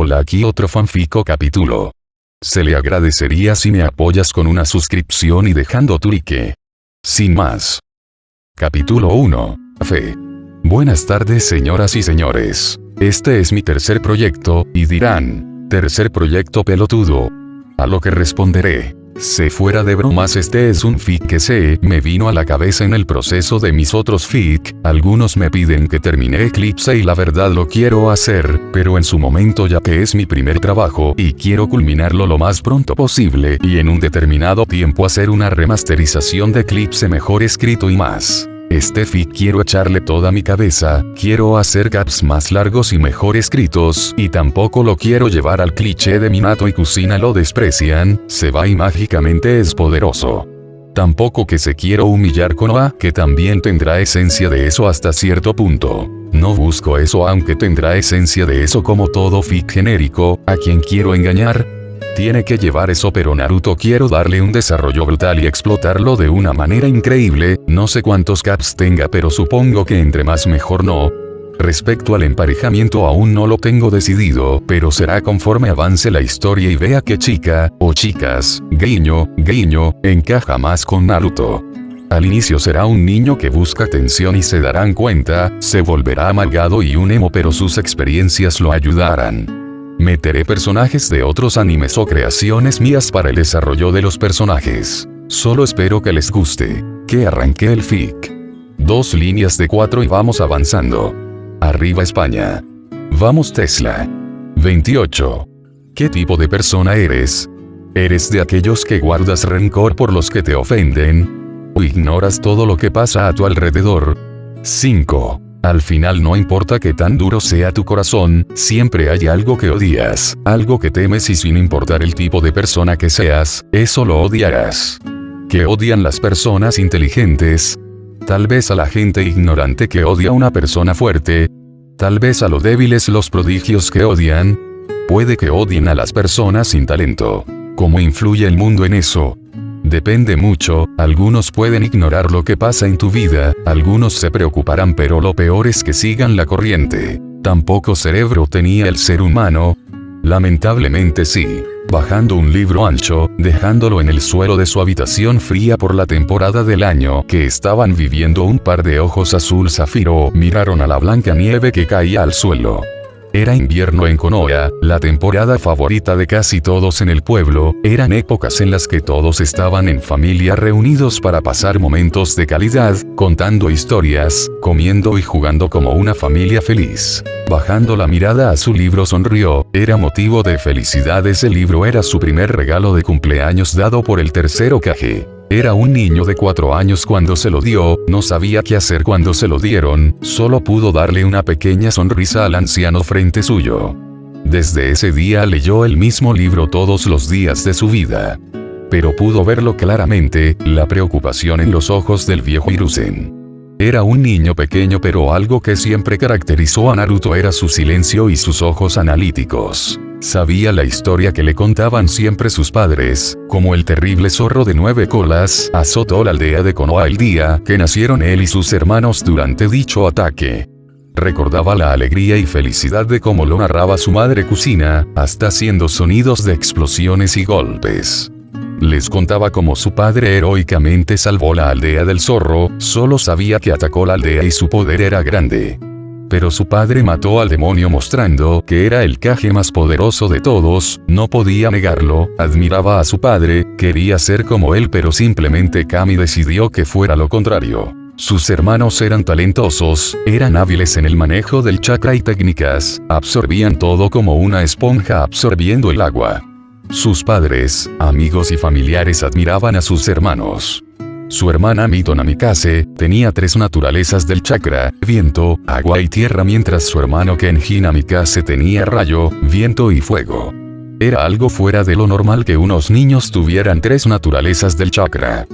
Hola, aquí otro fanfico capítulo. Se le agradecería si me apoyas con una suscripción y dejando tu like. Sin más. Capítulo 1. Fe. Buenas tardes, señoras y señores. Este es mi tercer proyecto, y dirán, ¿tercer proyecto pelotudo? A lo que responderé. Se fuera de bromas, este es un fic que me vino a la cabeza en el proceso de mis otros fic. Algunos me piden que termine Eclipse y la verdad lo quiero hacer, pero en su momento, ya que es mi primer trabajo y quiero culminarlo lo más pronto posible y en un determinado tiempo hacer una remasterización de Eclipse mejor escrito y más. Este fic quiero echarle toda mi cabeza, quiero hacer caps más largos y mejor escritos, y tampoco lo quiero llevar al cliché de Minato y Kusina lo desprecian, se va y mágicamente es poderoso. Tampoco que se quiero humillar con Oa, que también tendrá esencia de eso hasta cierto punto. No busco eso, aunque tendrá esencia de eso como todo fic genérico. ¿A quién quiero engañar? Tiene que llevar eso, pero Naruto quiero darle un desarrollo brutal y explotarlo de una manera increíble. No sé cuántos caps tenga, pero supongo que entre más mejor. No. Respecto al emparejamiento aún no lo tengo decidido, pero será conforme avance la historia y vea qué chica, o chicas, guiño, encaja más con Naruto. Al inicio será un niño que busca atención y se darán cuenta, se volverá amargado y un emo, pero sus experiencias lo ayudarán. Meteré personajes de otros animes o creaciones mías para el desarrollo de los personajes. Solo espero que les guste. Que arranque el fic. 2 líneas de 4 y vamos avanzando. Arriba España. Vamos Tesla. 28. ¿Qué tipo de persona eres? ¿Eres de aquellos que guardas rencor por los que te ofenden? ¿O ignoras todo lo que pasa a tu alrededor? 5. Al final no importa qué tan duro sea tu corazón, siempre hay algo que odias, algo que temes y sin importar el tipo de persona que seas, eso lo odiarás. ¿Qué odian las personas inteligentes? Tal vez a la gente ignorante que odia a una persona fuerte. Tal vez a los débiles los prodigios que odian. Puede que odien a las personas sin talento. ¿Cómo influye el mundo en eso? Depende mucho, algunos pueden ignorar lo que pasa en tu vida, algunos se preocuparán, pero lo peor es que sigan la corriente. ¿Tampoco cerebro tenía el ser humano? Lamentablemente sí. Bajando un libro ancho, dejándolo en el suelo de su habitación fría por la temporada del año que estaban viviendo, un par de ojos azul zafiro miraron a la blanca nieve que caía al suelo. Era invierno en Konoha, la temporada favorita de casi todos en el pueblo. Eran épocas en las que todos estaban en familia reunidos para pasar momentos de calidad, contando historias, comiendo y jugando como una familia feliz. Bajando la mirada a su libro sonrió, era motivo de felicidad. Ese libro era su primer regalo de cumpleaños dado por el tercer Hokage. Era un niño de 4 años cuando se lo dio, no sabía qué hacer cuando se lo dieron, solo pudo darle una pequeña sonrisa al anciano frente suyo. Desde ese día leyó el mismo libro todos los días de su vida. Pero pudo verlo claramente, la preocupación en los ojos del viejo Hiruzen. Era un niño pequeño, pero algo que siempre caracterizó a Naruto era su silencio y sus ojos analíticos. Sabía la historia que le contaban siempre sus padres, como el terrible zorro de 9 colas azotó la aldea de Konoha el día que nacieron él y sus hermanos durante dicho ataque. Recordaba la alegría y felicidad de cómo lo narraba su madre Kusina, hasta haciendo sonidos de explosiones y golpes. Les contaba cómo su padre heroicamente salvó la aldea del zorro, solo sabía que atacó la aldea y su poder era grande. Pero su padre mató al demonio mostrando que era el Kage más poderoso de todos, no podía negarlo, admiraba a su padre, quería ser como él, pero simplemente Kami decidió que fuera lo contrario. Sus hermanos eran talentosos, eran hábiles en el manejo del chakra y técnicas, absorbían todo como una esponja absorbiendo el agua. Sus padres, amigos y familiares admiraban a sus hermanos. Su hermana Mito Namikaze tenía 3 naturalezas del chakra, viento, agua y tierra, mientras su hermano Kenji Namikaze tenía rayo, viento y fuego. Era algo fuera de lo normal que unos niños tuvieran 3 naturalezas del chakra.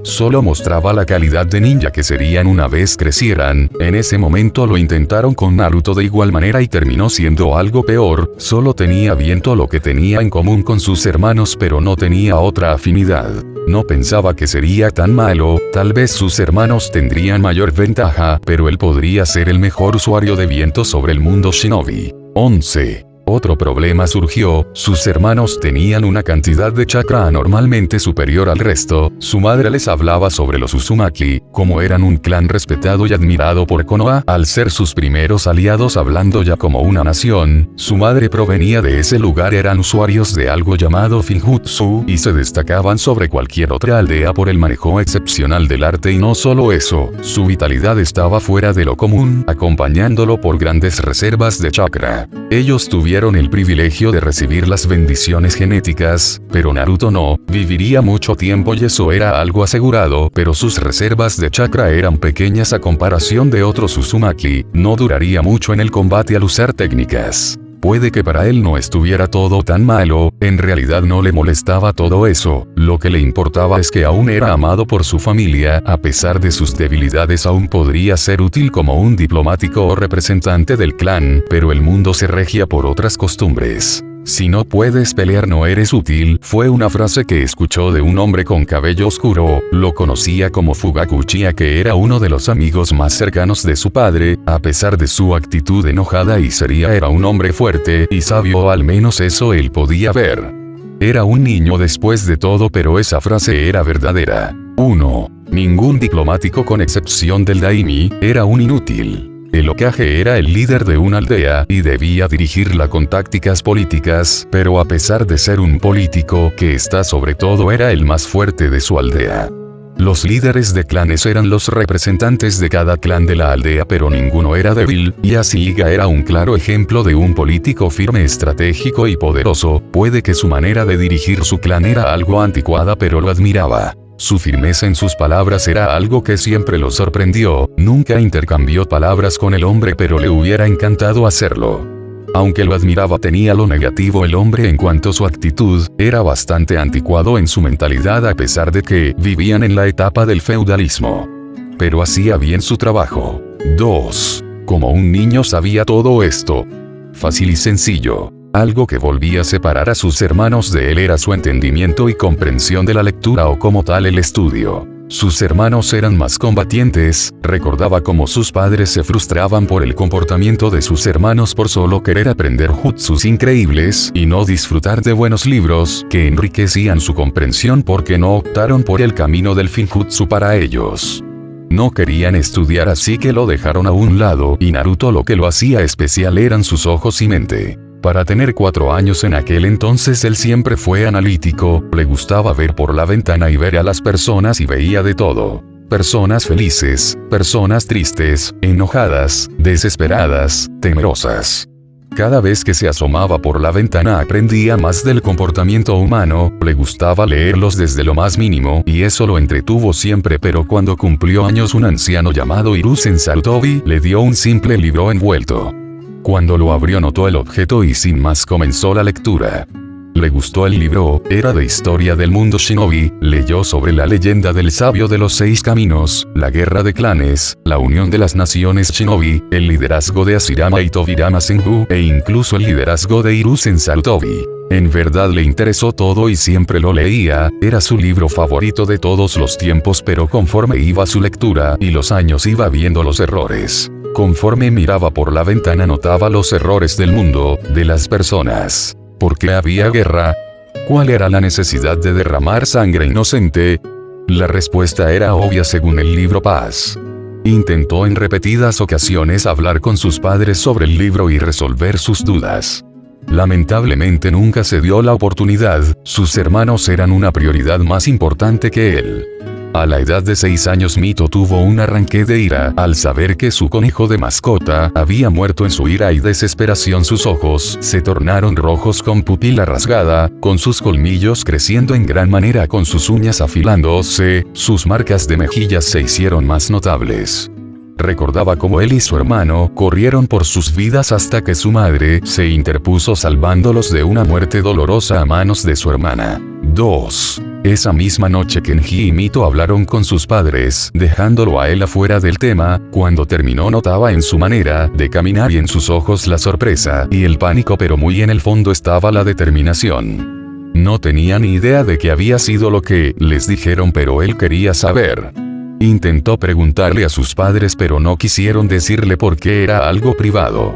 Solo mostraba la calidad de ninja que serían una vez crecieran. En ese momento lo intentaron con Naruto de igual manera y terminó siendo algo peor. Solo tenía viento, lo que tenía en común con sus hermanos, pero no tenía otra afinidad. No pensaba que sería tan malo, tal vez sus hermanos tendrían mayor ventaja, pero él podría ser el mejor usuario de viento sobre el mundo shinobi. 11. Otro problema surgió, sus hermanos tenían una cantidad de chakra anormalmente superior al resto. Su madre les hablaba sobre los Uzumaki, como eran un clan respetado y admirado por Konoha, al ser sus primeros aliados hablando ya como una nación. Su madre provenía de ese lugar, eran usuarios de algo llamado Finjutsu, y se destacaban sobre cualquier otra aldea por el manejo excepcional del arte, y no solo eso, su vitalidad estaba fuera de lo común, acompañándolo por grandes reservas de chakra. Ellos tuvieron el privilegio de recibir las bendiciones genéticas, pero Naruto no, viviría mucho tiempo y eso era algo asegurado, pero sus reservas de chakra eran pequeñas a comparación de otros Uzumaki, no duraría mucho en el combate al usar técnicas. Puede que para él no estuviera todo tan malo, en realidad no le molestaba todo eso, lo que le importaba es que aún era amado por su familia, a pesar de sus debilidades aún podría ser útil como un diplomático o representante del clan, pero el mundo se regía por otras costumbres. Si no puedes pelear no eres útil, fue una frase que escuchó de un hombre con cabello oscuro, lo conocía como Fugakuchiya, que era uno de los amigos más cercanos de su padre, a pesar de su actitud enojada y seria era un hombre fuerte y sabio, o al menos eso él podía ver. Era un niño después de todo, pero esa frase era verdadera. 1. Ningún diplomático con excepción del Daimi, era un inútil. El Hokage era el líder de una aldea y debía dirigirla con tácticas políticas, pero a pesar de ser un político que está sobre todo era el más fuerte de su aldea. Los líderes de clanes eran los representantes de cada clan de la aldea, pero ninguno era débil, y Asuiga era un claro ejemplo de un político firme, estratégico y poderoso. Puede que su manera de dirigir su clan era algo anticuada, pero lo admiraba. Su firmeza en sus palabras era algo que siempre lo sorprendió, nunca intercambió palabras con el hombre, pero le hubiera encantado hacerlo. Aunque lo admiraba, tenía lo negativo el hombre en cuanto a su actitud, era bastante anticuado en su mentalidad a pesar de que vivían en la etapa del feudalismo. Pero hacía bien su trabajo. 2. Como un niño sabía todo esto. Fácil y sencillo. Algo que volvía a separar a sus hermanos de él era su entendimiento y comprensión de la lectura, o como tal el estudio. Sus hermanos eran más combatientes, recordaba cómo sus padres se frustraban por el comportamiento de sus hermanos por solo querer aprender jutsus increíbles y no disfrutar de buenos libros que enriquecían su comprensión, porque no optaron por el camino del Finjutsu para ellos. No querían estudiar, así que lo dejaron a un lado, y Naruto lo que lo hacía especial eran sus ojos y mente. Para tener 4 años en aquel entonces él siempre fue analítico, le gustaba ver por la ventana y ver a las personas y veía de todo. Personas felices, personas tristes, enojadas, desesperadas, temerosas. Cada vez que se asomaba por la ventana aprendía más del comportamiento humano, le gustaba leerlos desde lo más mínimo y eso lo entretuvo siempre, pero cuando cumplió años un anciano llamado Hiruzen Sarutobi le dio un simple libro envuelto. Cuando lo abrió notó el objeto y sin más comenzó la lectura. Le gustó el libro, era de historia del mundo shinobi, leyó sobre la leyenda del sabio de los 6 caminos, la guerra de clanes, la unión de las naciones shinobi, el liderazgo de Hashirama y Tobirama Senju, e incluso el liderazgo de Hiruzen Sarutobi. En verdad le interesó todo y siempre lo leía, era su libro favorito de todos los tiempos, pero conforme iba su lectura y los años iba viendo los errores. Conforme miraba por la ventana notaba los errores del mundo, de las personas. ¿Por qué había guerra? ¿Cuál era la necesidad de derramar sangre inocente? La respuesta era obvia según el libro Paz. Intentó en repetidas ocasiones hablar con sus padres sobre el libro y resolver sus dudas. Lamentablemente nunca se dio la oportunidad, sus hermanos eran una prioridad más importante que él. A la edad de 6 años Mito tuvo un arranque de ira al saber que su conejo de mascota había muerto. En su ira y desesperación sus ojos se tornaron rojos con pupila rasgada, con sus colmillos creciendo en gran manera, con sus uñas afilándose, sus marcas de mejillas se hicieron más notables. Recordaba cómo él y su hermano corrieron por sus vidas hasta que su madre se interpuso salvándolos de una muerte dolorosa a manos de su hermana. 2. Esa misma noche Kenji y Mito hablaron con sus padres, dejándolo a él afuera del tema. Cuando terminó notaba en su manera de caminar y en sus ojos la sorpresa y el pánico, pero muy en el fondo estaba la determinación. No tenía ni idea de qué había sido lo que les dijeron, pero él quería saber. Intentó preguntarle a sus padres, pero no quisieron decirle porque era algo privado.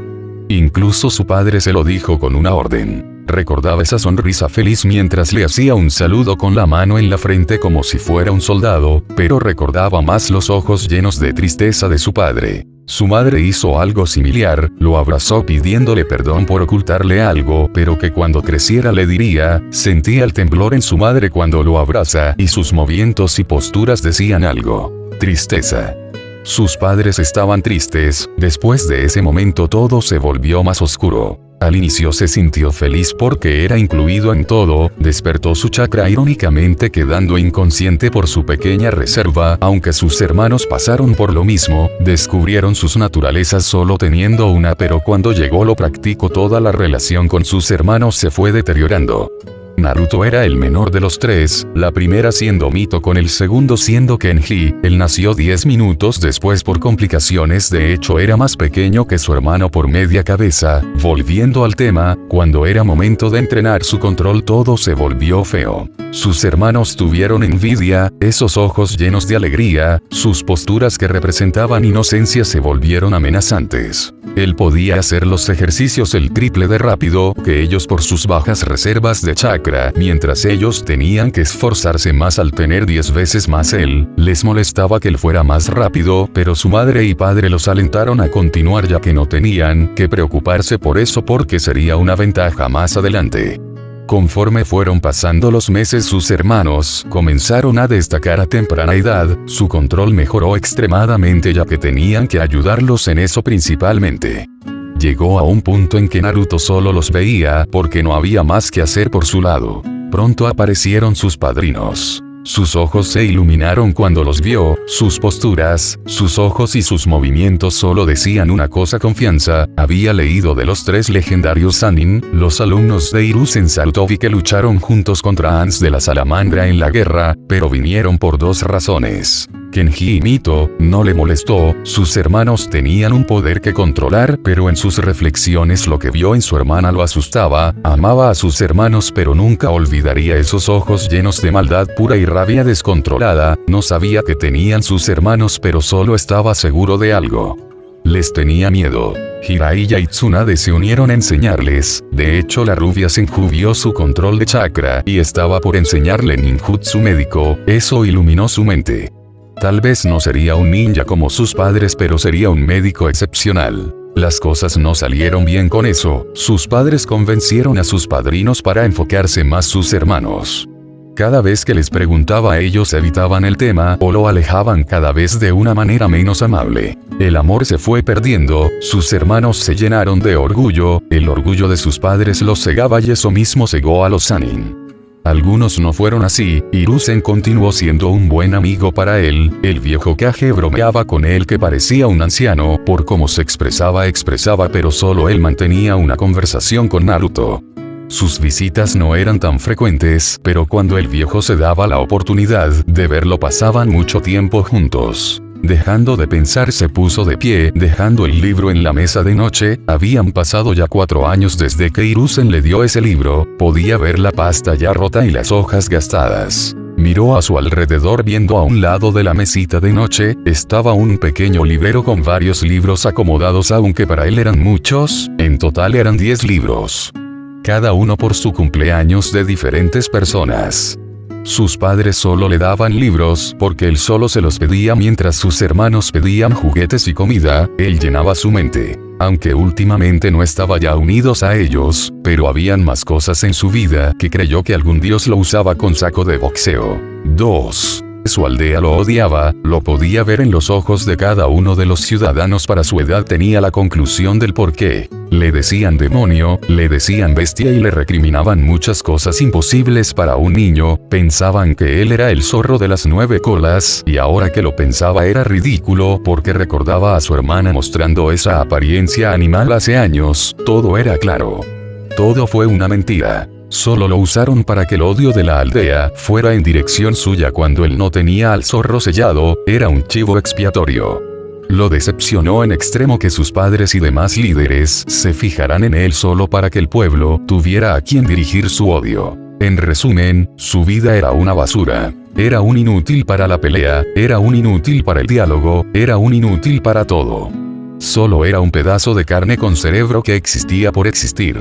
Incluso su padre se lo dijo con una orden. Recordaba esa sonrisa feliz mientras le hacía un saludo con la mano en la frente como si fuera un soldado, pero recordaba más los ojos llenos de tristeza de su padre. Su madre hizo algo similar, lo abrazó pidiéndole perdón por ocultarle algo, pero que cuando creciera le diría. Sentía el temblor en su madre cuando lo abraza, y sus movimientos y posturas decían algo. Tristeza. Sus padres estaban tristes. Después de ese momento todo se volvió más oscuro. Al inicio se sintió feliz porque era incluido en todo, despertó su chakra irónicamente quedando inconsciente por su pequeña reserva, aunque sus hermanos pasaron por lo mismo, descubrieron sus naturalezas solo teniendo una, pero cuando llegó lo practicó toda la relación con sus hermanos se fue deteriorando. Naruto era el menor de los tres, la primera siendo Mito con el segundo siendo Kenji. Él nació 10 minutos después por complicaciones, de hecho era más pequeño que su hermano por media cabeza. Volviendo al tema, cuando era momento de entrenar su control todo se volvió feo. Sus hermanos tuvieron envidia, esos ojos llenos de alegría, sus posturas que representaban inocencia se volvieron amenazantes. Él podía hacer los ejercicios el triple de rápido que ellos por sus bajas reservas de chakra, mientras ellos tenían que esforzarse más al tener 10 veces más él. Les molestaba que él fuera más rápido, pero su madre y padre los alentaron a continuar ya que no tenían que preocuparse por eso porque sería una ventaja más adelante. Conforme fueron pasando los meses sus hermanos comenzaron a destacar a temprana edad, su control mejoró extremadamente ya que tenían que ayudarlos en eso principalmente. Llegó a un punto en que Naruto solo los veía porque no había más que hacer por su lado. Pronto aparecieron sus padrinos. Sus ojos se iluminaron cuando los vio, sus posturas, sus ojos y sus movimientos solo decían una cosa: confianza. Había leído de los 3 legendarios Sannin, los alumnos de Hiruzen Sarutobi que lucharon juntos contra Ans de la Salamandra en la guerra, pero vinieron por 2 razones. Kenji y Mito, no le molestó, sus hermanos tenían un poder que controlar, pero en sus reflexiones lo que vio en su hermana lo asustaba. Amaba a sus hermanos pero nunca olvidaría esos ojos llenos de maldad pura y rabia descontrolada. No sabía que tenían sus hermanos pero solo estaba seguro de algo. Les tenía miedo. Jiraiya y Tsunade se unieron a enseñarles, de hecho la rubia Senju vio su control de chakra y estaba por enseñarle ninjutsu médico, eso iluminó su mente. Tal vez no sería un ninja como sus padres pero sería un médico excepcional. Las cosas no salieron bien con eso, sus padres convencieron a sus padrinos para enfocarse más sus hermanos. Cada vez que les preguntaba a ellos evitaban el tema o lo alejaban cada vez de una manera menos amable. El amor se fue perdiendo, sus hermanos se llenaron de orgullo, el orgullo de sus padres los cegaba y eso mismo cegó a los Sannin. Algunos no fueron así, Hiruzen continuó siendo un buen amigo para él, el viejo Kage bromeaba con él que parecía un anciano, por cómo se expresaba pero solo él mantenía una conversación con Naruto. Sus visitas no eran tan frecuentes, pero cuando el viejo se daba la oportunidad de verlo pasaban mucho tiempo juntos. Dejando de pensar se puso de pie, dejando el libro en la mesa de noche. Habían pasado ya 4 años desde que Hiruzen le dio ese libro, podía ver la pasta ya rota y las hojas gastadas. Miró a su alrededor viendo a un lado de la mesita de noche, estaba un pequeño librero con varios libros acomodados aunque para él eran muchos, en total eran 10 libros. Cada uno por su cumpleaños de diferentes personas. Sus padres solo le daban libros porque él solo se los pedía mientras sus hermanos pedían juguetes y comida, él llenaba su mente. Aunque últimamente no estaba ya unidos a ellos, pero habían más cosas en su vida que creyó que algún dios lo usaba con saco de boxeo. 2. Su aldea lo odiaba, lo podía ver en los ojos de cada uno de los ciudadanos para su edad tenía la conclusión del porqué. Le decían demonio, le decían bestia y le recriminaban muchas cosas imposibles para un niño, pensaban que él era el zorro de las 9 colas, y ahora que lo pensaba era ridículo porque recordaba a su hermana mostrando esa apariencia animal hace años, todo era claro. Todo fue una mentira. Solo lo usaron para que el odio de la aldea fuera en dirección suya cuando él no tenía al zorro sellado, era un chivo expiatorio. Lo decepcionó en extremo que sus padres y demás líderes se fijaran en él solo para que el pueblo tuviera a quien dirigir su odio. En resumen, su vida era una basura. Era un inútil para la pelea, era un inútil para el diálogo, era un inútil para todo. Solo era un pedazo de carne con cerebro que existía por existir.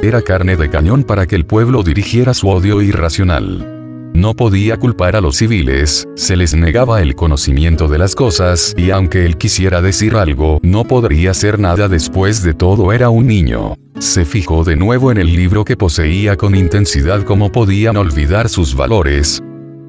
Era carne de cañón para que el pueblo dirigiera su odio irracional. No podía culpar a los civiles, se les negaba el conocimiento de las cosas, y aunque él quisiera decir algo, no podría hacer nada. Después de todo era un niño. Se fijó de nuevo en el libro que poseía con intensidad. ¿Cómo podían olvidar sus valores?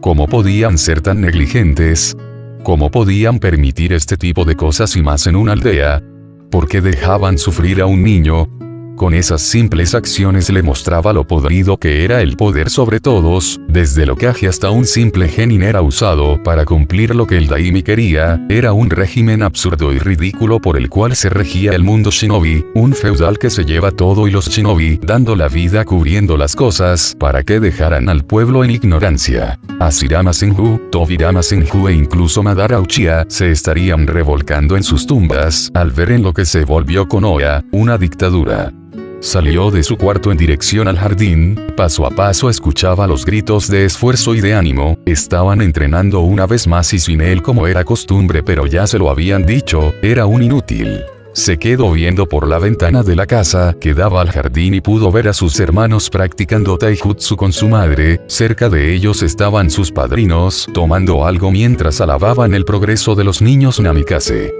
¿Cómo podían ser tan negligentes? ¿Cómo podían permitir este tipo de cosas y más en una aldea? ¿Por qué dejaban sufrir a un niño? Con esas simples acciones le mostraba lo podrido que era el poder sobre todos, desde el Hokage hasta un simple genin era usado para cumplir lo que el Daimi quería. Era un régimen absurdo y ridículo por el cual se regía el mundo shinobi, un feudal que se lleva todo y los shinobi dando la vida cubriendo las cosas para que dejaran al pueblo en ignorancia. Hashirama Senju, Tobirama Senju e incluso Madara Uchiha se estarían revolcando en sus tumbas al ver en lo que se volvió Konoha, una dictadura. Salió de su cuarto en dirección al jardín, paso a paso escuchaba los gritos de esfuerzo y de ánimo. Estaban entrenando una vez más y sin él como era costumbre, pero ya se lo habían dicho, era un inútil. Se quedó viendo por la ventana de la casa que daba al jardín y pudo ver a sus hermanos practicando taijutsu con su madre. Cerca de ellos estaban sus padrinos, tomando algo mientras alababan el progreso de los niños Namikaze.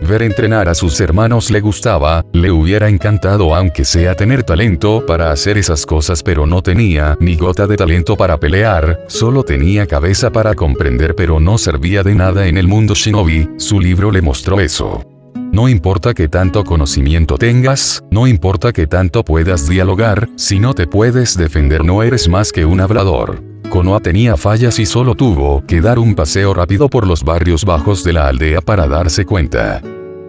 Ver entrenar a sus hermanos le gustaba, le hubiera encantado aunque sea tener talento para hacer esas cosas, pero no tenía ni gota de talento para pelear, solo tenía cabeza para comprender, pero no servía de nada en el mundo shinobi. Su libro le mostró eso. No importa qué tanto conocimiento tengas, no importa qué tanto puedas dialogar, si no te puedes defender no eres más que un hablador. Konoha tenía fallas y solo tuvo que dar un paseo rápido por los barrios bajos de la aldea para darse cuenta.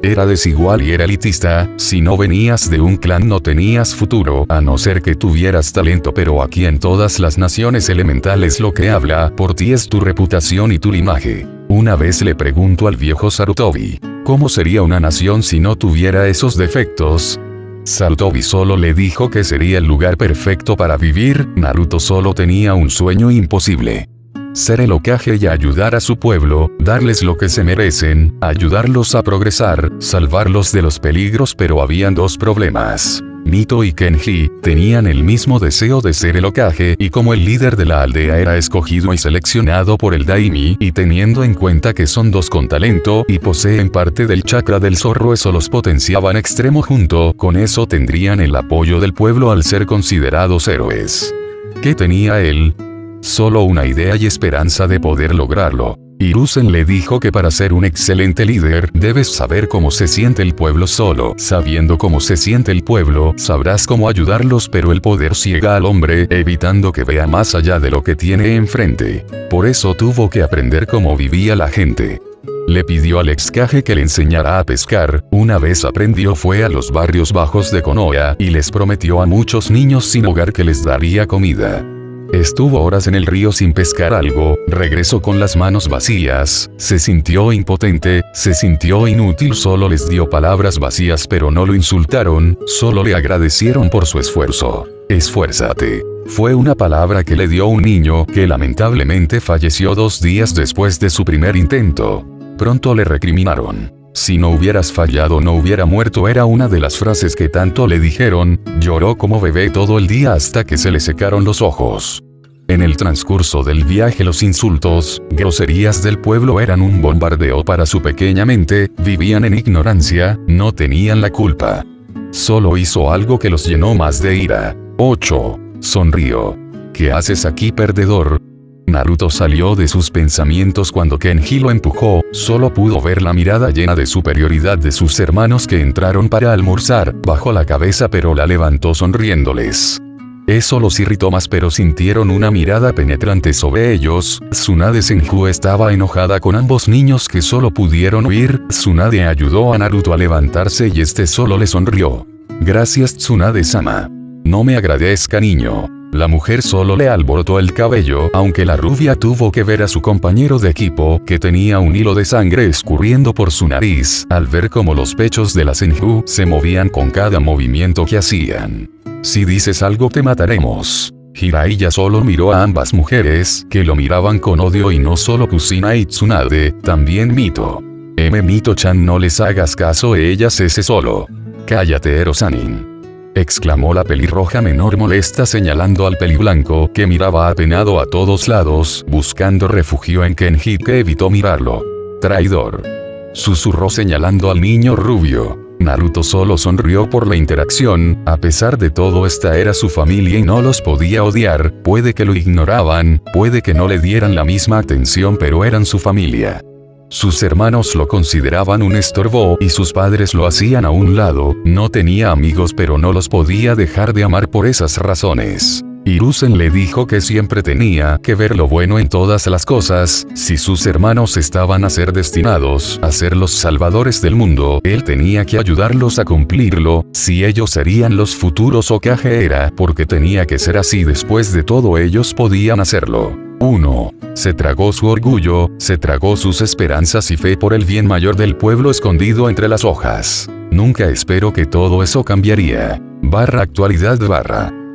Era desigual y era elitista. Si no venías de un clan no tenías futuro, a no ser que tuvieras talento, pero aquí en todas las naciones elementales lo que habla por ti es tu reputación y tu linaje. Una vez le preguntó al viejo Sarutobi, ¿cómo sería una nación si no tuviera esos defectos? Sarutobi solo le dijo que sería el lugar perfecto para vivir. Naruto solo tenía un sueño imposible: ser el Hokage y ayudar a su pueblo, darles lo que se merecen, ayudarlos a progresar, salvarlos de los peligros. Pero habían dos problemas. Nito y Kenji tenían el mismo deseo de ser el Hokage, y como el líder de la aldea era escogido y seleccionado por el Daimi, y teniendo en cuenta que son dos con talento y poseen parte del chakra del zorro, eso los potenciaba en extremo. Junto con eso tendrían el apoyo del pueblo al ser considerados héroes. ¿Qué tenía él? Solo una idea y esperanza de poder lograrlo. Hiruzen le dijo que para ser un excelente líder, debes saber cómo se siente el pueblo. Solo sabiendo cómo se siente el pueblo, sabrás cómo ayudarlos, pero el poder ciega al hombre, evitando que vea más allá de lo que tiene enfrente. Por eso tuvo que aprender cómo vivía la gente. Le pidió al ex Kage que le enseñara a pescar. Una vez aprendió, fue a los barrios bajos de Konoha, y les prometió a muchos niños sin hogar que les daría comida. Estuvo horas en el río sin pescar algo, regresó con las manos vacías, se sintió impotente, se sintió inútil. Solo les dio palabras vacías, pero no lo insultaron, solo le agradecieron por su esfuerzo. Esfuérzate. Fue una palabra que le dio un niño que lamentablemente falleció 2 días después de su primer intento. Pronto le recriminaron: si no hubieras fallado no hubiera muerto, era una de las frases que tanto le dijeron. Lloró como bebé todo el día hasta que se le secaron los ojos. En el transcurso del viaje los insultos, groserías del pueblo eran un bombardeo para su pequeña mente. Vivían en ignorancia, no tenían la culpa. Solo hizo algo que los llenó más de ira. 8. Sonrió. ¿Qué haces aquí, perdedor? Naruto salió de sus pensamientos cuando Kenji lo empujó. Solo pudo ver la mirada llena de superioridad de sus hermanos que entraron para almorzar. Bajó la cabeza pero la levantó sonriéndoles. Eso los irritó más, pero sintieron una mirada penetrante sobre ellos. Tsunade Senju estaba enojada con ambos niños que solo pudieron huir. Tsunade ayudó a Naruto a levantarse y este solo le sonrió. Gracias, Tsunade-sama. No me agradezca, niño. La mujer solo le alborotó el cabello, aunque la rubia tuvo que ver a su compañero de equipo, que tenía un hilo de sangre escurriendo por su nariz, al ver cómo los pechos de la Senju se movían con cada movimiento que hacían. Si dices algo te mataremos. Jiraiya solo miró a ambas mujeres, que lo miraban con odio, y no solo Kusina y Tsunade, también Mito. Mito-chan, no les hagas caso, ella ese solo. Cállate, Ero-sanin, exclamó la pelirroja menor molesta señalando al peliblanco que miraba apenado a todos lados, buscando refugio en Kenji, que evitó mirarlo. Traidor, susurró señalando al niño rubio. Naruto solo sonrió por la interacción. A pesar de todo, esta era su familia y no los podía odiar. Puede que lo ignoraban, puede que no le dieran la misma atención, pero eran su familia. Sus hermanos lo consideraban un estorbo y sus padres lo hacían a un lado. No tenía amigos, pero no los podía dejar de amar por esas razones. Hiruzen le dijo que siempre tenía que ver lo bueno en todas las cosas. Si sus hermanos estaban a ser destinados a ser los salvadores del mundo, él tenía que ayudarlos a cumplirlo. Si ellos serían los futuros Hokage, era porque tenía que ser así. Después de todo, ellos podían hacerlo. 1. Se tragó su orgullo, se tragó sus esperanzas y fe por el bien mayor del pueblo escondido entre las hojas. Nunca esperó que todo eso cambiaría. Actualidad.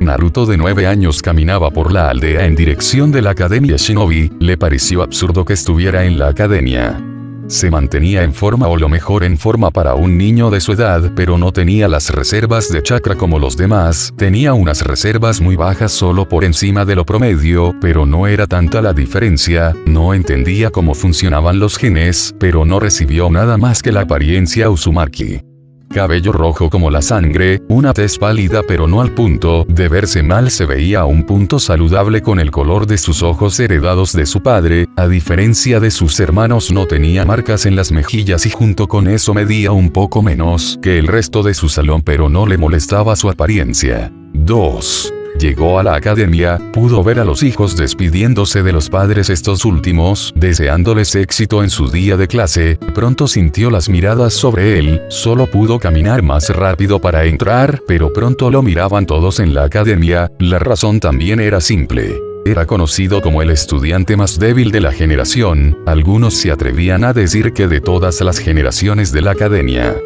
Naruto, de 9 años, caminaba por la aldea en dirección de la Academia Shinobi. Le pareció absurdo que estuviera en la academia. Se mantenía en forma, o lo mejor en forma para un niño de su edad, pero no tenía las reservas de chakra como los demás. Tenía unas reservas muy bajas, solo por encima de lo promedio, pero no era tanta la diferencia. No entendía cómo funcionaban los genes, pero no recibió nada más que la apariencia Uzumaki. Cabello rojo como la sangre, una tez pálida pero no al punto de verse mal, se veía a un punto saludable con el color de sus ojos heredados de su padre. A diferencia de sus hermanos, no tenía marcas en las mejillas y junto con eso medía un poco menos que el resto de su salón, pero no le molestaba su apariencia. 2. Llegó a la academia, pudo ver a los hijos despidiéndose de los padres, estos últimos deseándoles éxito en su día de clase. Pronto sintió las miradas sobre él, solo pudo caminar más rápido para entrar, pero pronto lo miraban todos en la academia. La razón también era simple. Era conocido como el estudiante más débil de la generación. Algunos se atrevían a decir que de todas las generaciones de la academia.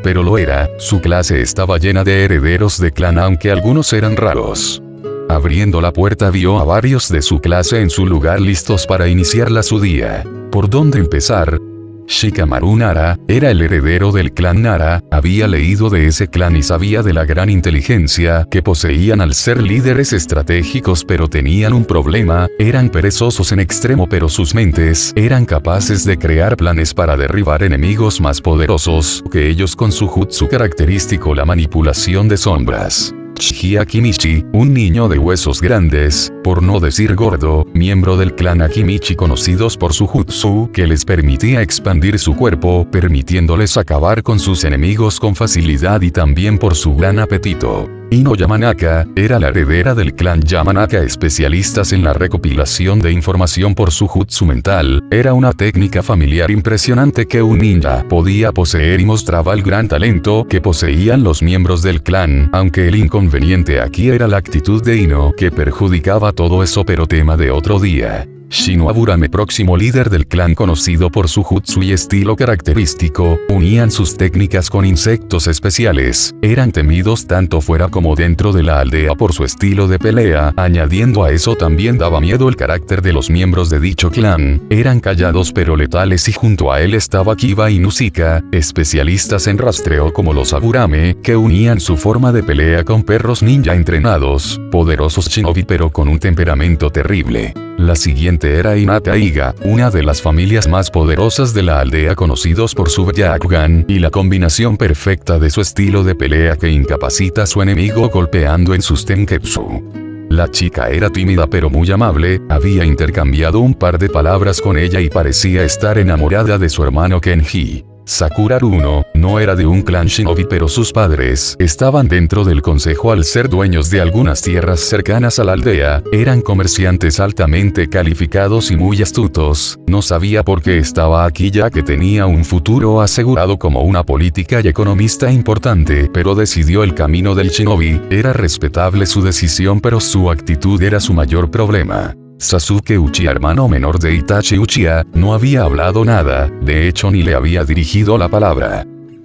Pero lo era. Su clase estaba llena de herederos de clan, aunque algunos eran raros. Abriendo la puerta, vio a varios de su clase en su lugar, listos para iniciarla su día. ¿Por dónde empezar? Shikamaru Nara era el heredero del clan Nara. Había leído de ese clan y sabía de la gran inteligencia que poseían al ser líderes estratégicos, pero tenían un problema: eran perezosos en extremo, pero sus mentes eran capaces de crear planes para derribar enemigos más poderosos que ellos con su jutsu característico, la manipulación de sombras. Chiji Akimichi, un niño de huesos grandes, por no decir gordo, miembro del clan Akimichi, conocidos por su jutsu que les permitía expandir su cuerpo, permitiéndoles acabar con sus enemigos con facilidad, y también por su gran apetito. Ino Yamanaka era la heredera del clan Yamanaka, especialistas en la recopilación de información por su jutsu mental. Era una técnica familiar impresionante que un ninja podía poseer y mostraba el gran talento que poseían los miembros del clan, aunque el inconveniente aquí era la actitud de Ino, que perjudicaba todo eso, pero tema de otro día. Shino Aburame, próximo líder del clan, conocido por su jutsu y estilo característico, unían sus técnicas con insectos especiales. Eran temidos tanto fuera como dentro de la aldea por su estilo de pelea. Añadiendo a eso, también daba miedo el carácter de los miembros de dicho clan. Eran callados pero letales, y junto a él estaba Kiba y Nusika, especialistas en rastreo como los Aburame, que unían su forma de pelea con perros ninja entrenados, poderosos shinobi pero con un temperamento terrible. La siguiente era Hinata Iga, una de las familias más poderosas de la aldea, conocidos por su Byakugan y la combinación perfecta de su estilo de pelea que incapacita a su enemigo golpeando en sus tenketsu. La chica era tímida pero muy amable, había intercambiado un par de palabras con ella y parecía estar enamorada de su hermano Kenji. Sakura Haruno no era de un clan shinobi, pero sus padres estaban dentro del consejo al ser dueños de algunas tierras cercanas a la aldea. Eran comerciantes altamente calificados y muy astutos. No sabía por qué estaba aquí, ya que tenía un futuro asegurado como una política y economista importante, pero decidió el camino del shinobi. Era respetable su decisión, pero su actitud era su mayor problema. Sasuke Uchiha, hermano menor de Itachi Uchiha, no había hablado nada, de hecho ni le había dirigido la palabra.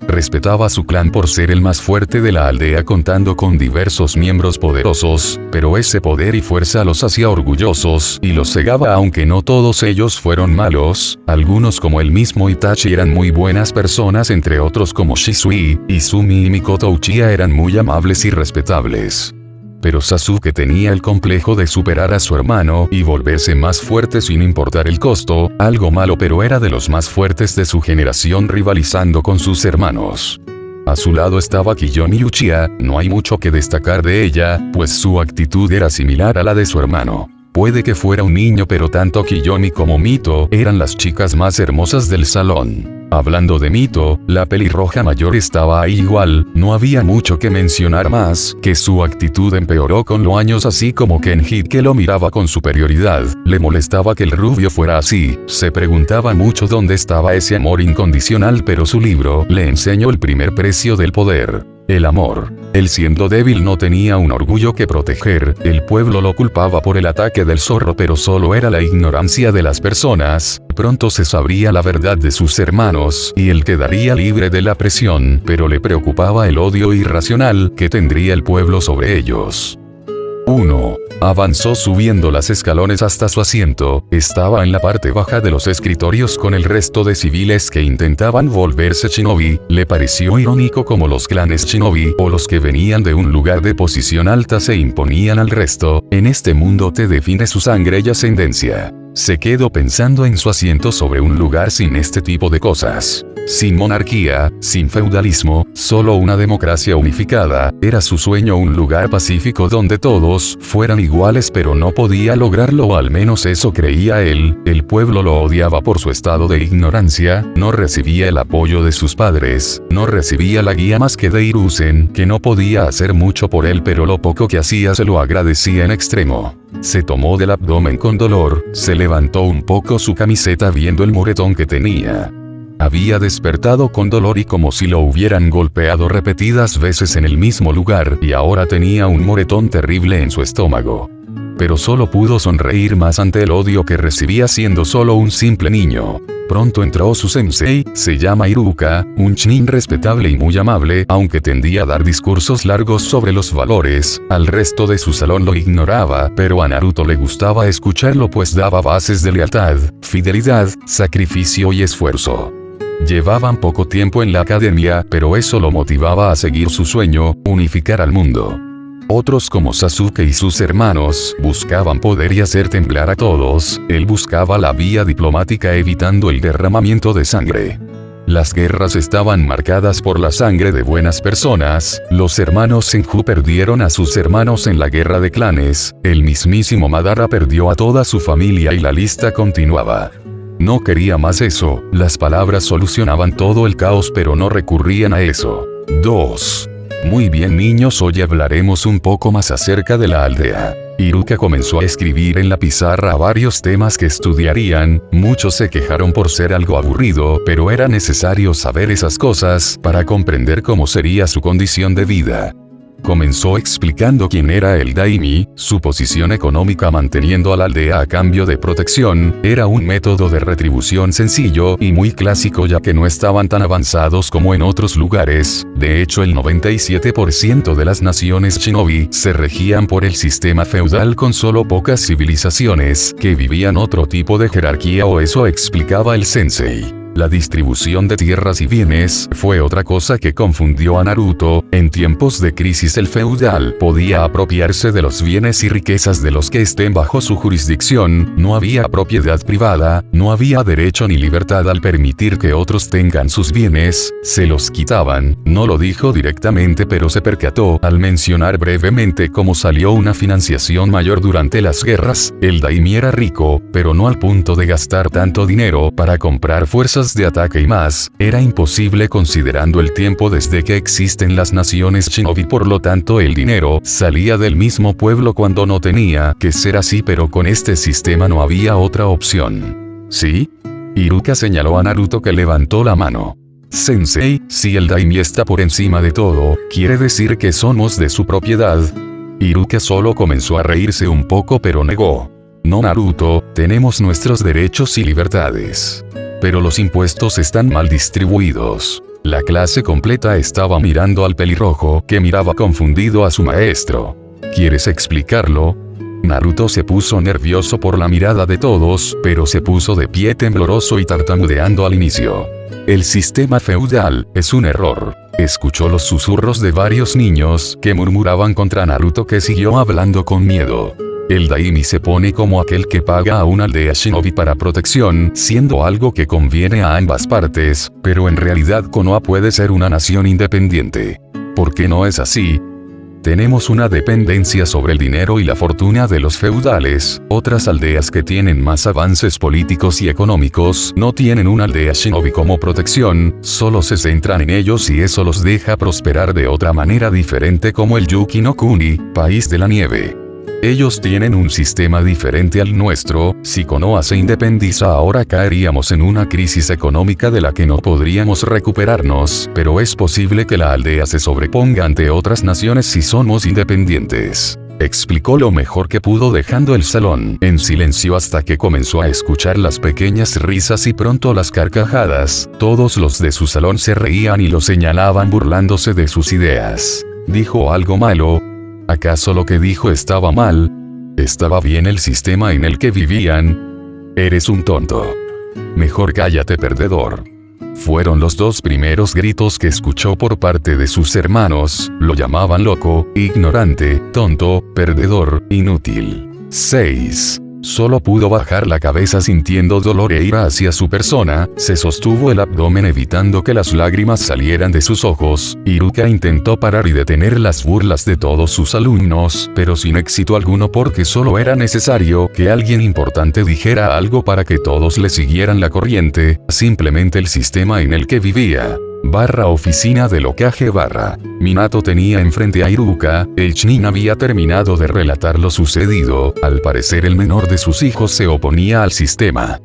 respetaba a su clan por ser el más fuerte de la aldea contando con diversos miembros poderosos, pero ese poder y fuerza los hacía orgullosos y los cegaba aunque no todos ellos fueron malos, algunos como el mismo Itachi eran muy buenas personas entre otros como Shisui, Izumi y Mikoto Uchiha eran muy amables y respetables. Pero Sasuke tenía el complejo de superar a su hermano y volverse más fuerte sin importar el costo, algo malo pero era de los más fuertes de su generación rivalizando con sus hermanos. A su lado estaba Kiyomi Uchiha, no hay mucho que destacar de ella, pues su actitud era similar a la de su hermano. Puede que fuera un niño pero tanto Kiyomi como Mito eran las chicas más hermosas del salón. Hablando de Mito, la pelirroja mayor estaba ahí igual, no había mucho que mencionar más, que su actitud empeoró con los años así como Kenji que lo miraba con superioridad, le molestaba que el rubio fuera así, se preguntaba mucho dónde estaba ese amor incondicional pero su libro le enseñó el primer precio del poder. El amor. Él siendo débil no tenía un orgullo que proteger, el pueblo lo culpaba por el ataque del zorro pero solo era la ignorancia de las personas, pronto se sabría la verdad de sus hermanos y él quedaría libre de la presión, pero le preocupaba el odio irracional que tendría el pueblo sobre ellos. 1. Avanzó subiendo las escalones hasta su asiento, estaba en la parte baja de los escritorios con el resto de civiles que intentaban volverse shinobi, le pareció irónico como los clanes shinobi o los que venían de un lugar de posición alta se imponían al resto, en este mundo te define su sangre y ascendencia. Se quedó pensando en su asiento sobre un lugar sin este tipo de cosas. Sin monarquía, sin feudalismo, solo una democracia unificada, era su sueño un lugar pacífico donde todos fueran iguales pero no podía lograrlo o al menos eso creía él, el pueblo lo odiaba por su estado de ignorancia, no recibía el apoyo de sus padres, no recibía la guía más que de Hiruzen, que no podía hacer mucho por él pero lo poco que hacía se lo agradecía en extremo. Se tomó del abdomen con dolor, se levantó un poco su camiseta viendo el moretón que tenía. Había despertado con dolor y como si lo hubieran golpeado repetidas veces en el mismo lugar y ahora tenía un moretón terrible en su estómago. Pero solo pudo sonreír más ante el odio que recibía siendo solo un simple niño. Pronto entró su sensei, se llama Iruka, un chunin respetable y muy amable, aunque tendía a dar discursos largos sobre los valores, al resto de su salón lo ignoraba, pero a Naruto le gustaba escucharlo pues daba bases de lealtad, fidelidad, sacrificio y esfuerzo. Llevaban poco tiempo en la academia, pero eso lo motivaba a seguir su sueño, unificar al mundo. Otros como Sasuke y sus hermanos buscaban poder y hacer temblar a todos, él buscaba la vía diplomática evitando el derramamiento de sangre. Las guerras estaban marcadas por la sangre de buenas personas, los hermanos Senju perdieron a sus hermanos en la guerra de clanes, el mismísimo Madara perdió a toda su familia y la lista continuaba. No quería más eso, las palabras solucionaban todo el caos pero no recurrían a eso. 2. Muy bien niños, hoy hablaremos un poco más acerca de la aldea. Iruka comenzó a escribir en la pizarra varios temas que estudiarían, muchos se quejaron por ser algo aburrido, pero era necesario saber esas cosas para comprender cómo sería su condición de vida. Comenzó explicando quién era el Daimi, su posición económica manteniendo a la aldea a cambio de protección, era un método de retribución sencillo y muy clásico ya que no estaban tan avanzados como en otros lugares, de hecho el 97% de las naciones shinobi se regían por el sistema feudal con solo pocas civilizaciones que vivían otro tipo de jerarquía o eso explicaba el sensei. La distribución de tierras y bienes fue otra cosa que confundió a Naruto, en tiempos de crisis el feudal podía apropiarse de los bienes y riquezas de los que estén bajo su jurisdicción, no había propiedad privada, no había derecho ni libertad al permitir que otros tengan sus bienes, se los quitaban, no lo dijo directamente pero se percató al mencionar brevemente cómo salió una financiación mayor durante las guerras, el daimi era rico, pero no al punto de gastar tanto dinero para comprar fuerzas de ataque y más, era imposible considerando el tiempo desde que existen las naciones shinobi por lo tanto el dinero salía del mismo pueblo cuando no tenía que ser así pero con este sistema no había otra opción. ¿Sí? Iruka señaló a Naruto que levantó la mano. Sensei, si el daimi está por encima de todo, ¿quiere decir que somos de su propiedad? Iruka solo comenzó a reírse un poco pero negó. No Naruto, tenemos nuestros derechos y libertades. Pero los impuestos están mal distribuidos. La clase completa estaba mirando al pelirrojo, que miraba confundido a su maestro. ¿Quieres explicarlo? Naruto se puso nervioso por la mirada de todos, pero se puso de pie tembloroso y tartamudeando al inicio. El sistema feudal es un error. Escuchó los susurros de varios niños que murmuraban contra Naruto, que siguió hablando con miedo. El daimi se pone como aquel que paga a una aldea shinobi para protección, siendo algo que conviene a ambas partes, pero en realidad Konoha puede ser una nación independiente. ¿Por qué no es así? Tenemos una dependencia sobre el dinero y la fortuna de los feudales. Otras aldeas que tienen más avances políticos y económicos no tienen una aldea shinobi como protección, solo se centran en ellos y eso los deja prosperar de otra manera diferente, como el Yuki no Kuni, país de la nieve. Ellos tienen un sistema diferente al nuestro. Si Konoha se independiza ahora, caeríamos en una crisis económica de la que no podríamos recuperarnos, pero es posible que la aldea se sobreponga ante otras naciones si somos independientes. Explicó lo mejor que pudo, dejando el salón en silencio hasta que comenzó a escuchar las pequeñas risas y pronto las carcajadas. Todos los de su salón se reían y lo señalaban burlándose de sus ideas. ¿Dijo algo malo? ¿Acaso lo que dijo estaba mal? ¿Estaba bien el sistema en el que vivían? Eres un tonto. Mejor cállate, perdedor. Fueron los dos primeros gritos que escuchó por parte de sus hermanos. Lo llamaban loco, ignorante, tonto, perdedor, inútil. 6. Solo pudo bajar la cabeza sintiendo dolor e ira hacia su persona. Se sostuvo el abdomen evitando que las lágrimas salieran de sus ojos. Iruka intentó parar y detener las burlas de todos sus alumnos, pero sin éxito alguno, porque solo era necesario que alguien importante dijera algo para que todos le siguieran la corriente. Simplemente el sistema en el que vivía. Oficina del Hokage. Minato tenía enfrente a Iruka. El Chunin había terminado de relatar lo sucedido. Al parecer el menor de sus hijos se oponía al sistema.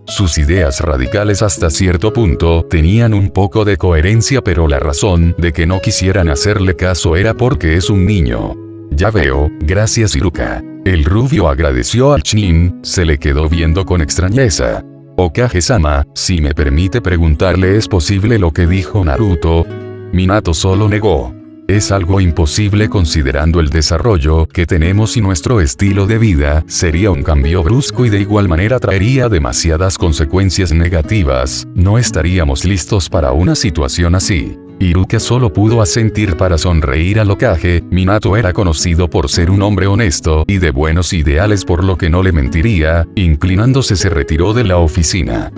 Sus ideas radicales hasta cierto punto tenían un poco de coherencia, pero la razón de que no quisieran hacerle caso era porque es un niño. Ya veo, gracias Iruka. El rubio agradeció al Chunin, se le quedó viendo con extrañeza. Hokage-sama, si me permite preguntarle, ¿es posible lo que dijo Naruto? Minato solo negó. Es algo imposible considerando el desarrollo que tenemos y nuestro estilo de vida. Sería un cambio brusco y de igual manera traería demasiadas consecuencias negativas. No estaríamos listos para una situación así. Iruka solo pudo asentir para sonreír al Hokage. Minato era conocido por ser un hombre honesto y de buenos ideales, por lo que no le mentiría. Inclinándose se retiró de la oficina.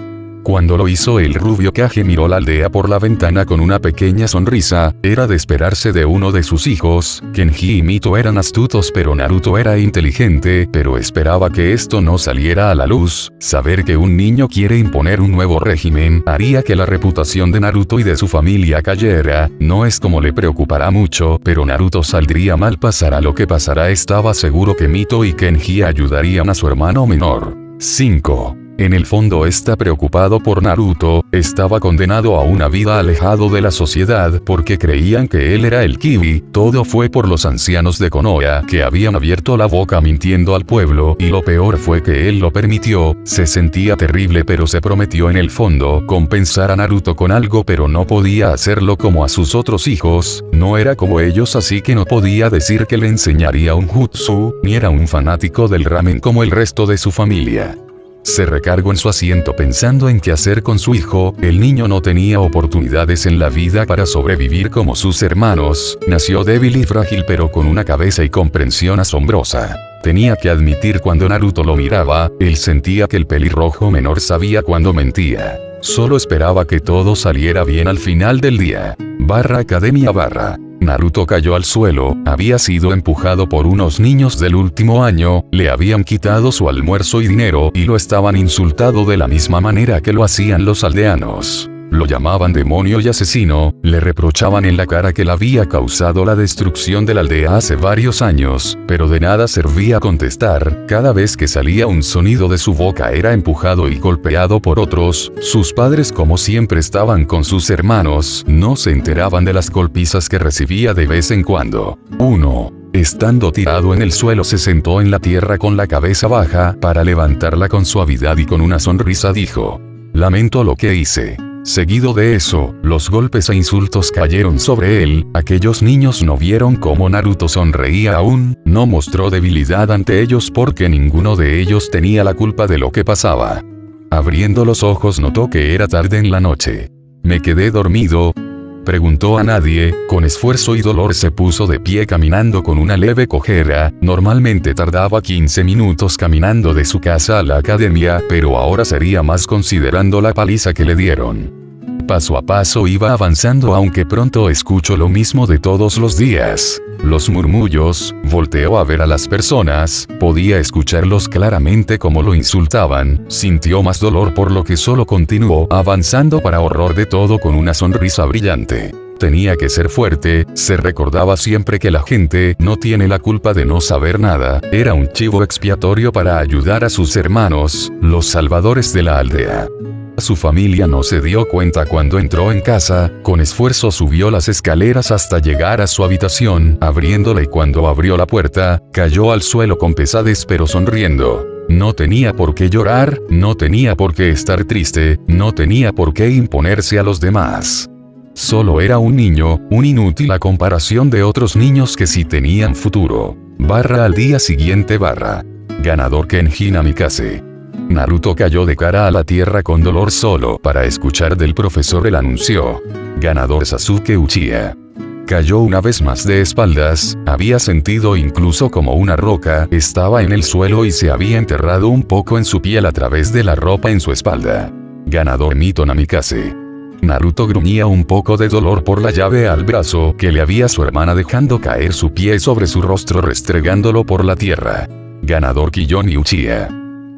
Cuando lo hizo, el rubio Hokage miró la aldea por la ventana con una pequeña sonrisa. Era de esperarse de uno de sus hijos. Kenji y Mito eran astutos, pero Naruto era inteligente, pero esperaba que esto no saliera a la luz. Saber que un niño quiere imponer un nuevo régimen haría que la reputación de Naruto y de su familia cayera. No es como le preocupará mucho, pero Naruto saldría mal, pasará lo que pasará. Estaba seguro que Mito y Kenji ayudarían a su hermano menor. 5. En el fondo está preocupado por Naruto. Estaba condenado a una vida alejado de la sociedad porque creían que él era el Kibi. Todo fue por los ancianos de Konoha, que habían abierto la boca mintiendo al pueblo, y lo peor fue que él lo permitió. Se sentía terrible, pero se prometió en el fondo compensar a Naruto con algo, pero no podía hacerlo como a sus otros hijos. No era como ellos, así que no podía decir que le enseñaría un jutsu, ni era un fanático del ramen como el resto de su familia. Se recargó en su asiento pensando en qué hacer con su hijo. El niño no tenía oportunidades en la vida para sobrevivir como sus hermanos. Nació débil y frágil, pero con una cabeza y comprensión asombrosa. Tenía que admitir, cuando Naruto lo miraba, él sentía que el pelirrojo menor sabía cuando mentía. Solo esperaba que todo saliera bien al final del día. Academia. Naruto cayó al suelo. Había sido empujado por unos niños del último año. Le habían quitado su almuerzo y dinero, y lo estaban insultando de la misma manera que lo hacían los aldeanos. Lo llamaban demonio y asesino. Le reprochaban en la cara que le había causado la destrucción de la aldea hace varios años, pero de nada servía contestar. Cada vez que salía un sonido de su boca era empujado y golpeado por otros. Sus padres, como siempre, estaban con sus hermanos. No se enteraban de las golpizas que recibía de vez en cuando. 1. Estando tirado en el suelo, se sentó en la tierra con la cabeza baja para levantarla con suavidad y con una sonrisa dijo: «Lamento lo que hice. Seguido de eso, los golpes e insultos cayeron sobre él. Aquellos niños no vieron cómo Naruto sonreía aún, no mostró debilidad ante ellos porque ninguno de ellos tenía la culpa de lo que pasaba. Abriendo los ojos notó que era tarde en la noche. ¿Me quedé dormido?, preguntó a nadie. Con esfuerzo y dolor se puso de pie caminando con una leve cojera. Normalmente tardaba 15 minutos caminando de su casa a la academia, pero ahora sería más considerando la paliza que le dieron. Paso a paso iba avanzando, aunque pronto escuchó lo mismo de todos los días. Los murmullos. Volteó a ver a las personas, podía escucharlos claramente como lo insultaban. Sintió más dolor, por lo que solo continuó avanzando para horror de todo con una sonrisa brillante. Tenía que ser fuerte, se recordaba siempre que la gente no tiene la culpa de no saber nada. Era un chivo expiatorio para ayudar a sus hermanos, los salvadores de la aldea. Su familia no se dio cuenta cuando entró en casa. Con esfuerzo subió las escaleras hasta llegar a su habitación, abriéndola, y cuando abrió la puerta, cayó al suelo con pesadez pero sonriendo. No tenía por qué llorar, no tenía por qué estar triste, no tenía por qué imponerse a los demás. Solo era un niño, un inútil a comparación de otros niños que sí tenían futuro. Al día siguiente. Ganador Kenji Namikaze. Naruto cayó de cara a la tierra con dolor solo para escuchar del profesor el anuncio. Ganador Sasuke Uchiha. Cayó una vez más de espaldas, había sentido incluso como una roca estaba en el suelo y se había enterrado un poco en su piel a través de la ropa en su espalda. Ganador Mito Namikaze. Naruto gruñía un poco de dolor por la llave al brazo que le había su hermana, dejando caer su pie sobre su rostro restregándolo por la tierra. Ganador Kiyomi Uchiha.